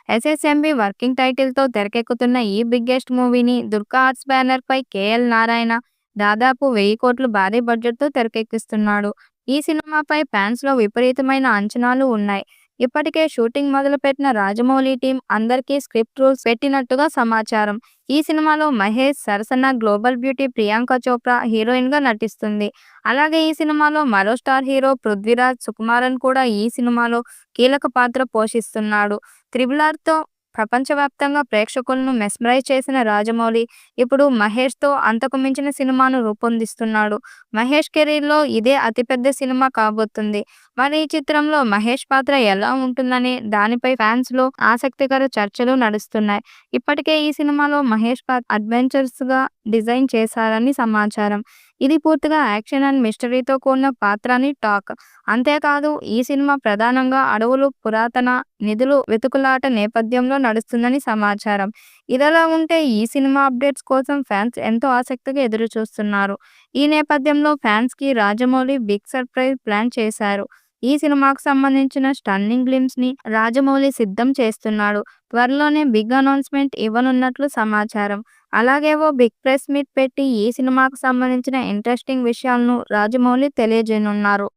SSMB working టైటిల్‌తో తెరకెక్కుతున్న ఈ బిగ్గెస్ట్ మూవీని దుర్గా ఆర్ట్స్ బ్యానర్‌పై కేఎల్ నారాయణ దాదాపు 1000 కోట్లు భారీ బడ్జెట్‌తో తెరకెక్కిస్తున్నాడు. ఈ సినిమాపై ఫ్యాన్స్‌లో విపరీతమైన అంచనాలు ఉన్నాయి. ఇప్పటికే షూటింగ్ మొదలుపెట్టిన రాజమౌళి టీం అందరికీ స్క్రిప్ట్ రూల్స్ పెట్టినట్టుగా సమాచారం. ఈ సినిమాలో మహేష్ సరసన గ్లోబల్ బ్యూటీ ప్రియాంక చోప్రా హీరోయిన్‌గా నటిస్తుంది. అలాగే ఈ సినిమాలో మరో స్టార్ హీరో పృథ్వీరాజ్ సుకుమారన్ కూడా ఈ సినిమాలో కీలక పాత్ర పోషిస్తున్నాడు. 'త్రిబుల్ ఆర్'తో ప్రపంచవ్యాప్తంగా ప్రేక్షకులను మెస్మరైజ్ చేసిన రాజమౌళి ఇప్పుడు మహేష్‌తో అంతకు మించిన సినిమాను రూపొందిస్తున్నాడు. మహేష్ కెరీర్‌లో ఇదే అతిపెద్ద సినిమా కాబోతుంది. మరి ఈ చిత్రంలో మహేష్ పాత్ర ఎలా ఉంటుందనే దానిపై ఫ్యాన్స్‌లో ఆసక్తికర చర్చలు నడుస్తున్నాయి. ఇప్పటికే ఈ సినిమాలో మహేష్ పాత్ర అడ్వెంచరస్‌గా డిజైన్ చేశారని సమాచారం. ఇది పూర్తిగా యాక్షన్ అండ్ మిస్టరీతో కూడిన పాత్ర అని టాక్. అంతేకాదు ఈ సినిమా ప్రధానంగా అడవులు, పురాతన నిధులు వెతుకులాట నేపథ్యంలో నడుస్తుందని సమాచారం. ఇదిలా ఉంటే ఈ సినిమా అప్డేట్స్ కోసం ఫ్యాన్స్ ఎంతో ఆసక్తిగా ఎదురుచూస్తున్నారు. ఈ నేపథ్యంలో ఫ్యాన్స్‌కి రాజమౌళి బిగ్ సర్ప్రైజ్ ప్లాన్ చేశారు. ఈ సినిమాకు సంబంధించిన స్టన్నింగ్ గ్లింప్స్‌ని రాజమౌళి సిద్ధం చేస్తున్నాడు. త్వరలోనే బిగ్ అనౌన్స్‌మెంట్ ఇవ్వనున్నట్లు సమాచారం. అలాగే ఓ బిగ్ ప్రెస్ మీట్ పెట్టి ఈ సినిమాకు సంబంధించిన ఇంట్రెస్టింగ్ విషయాలను రాజమౌళి తెలియజేయనున్నారు.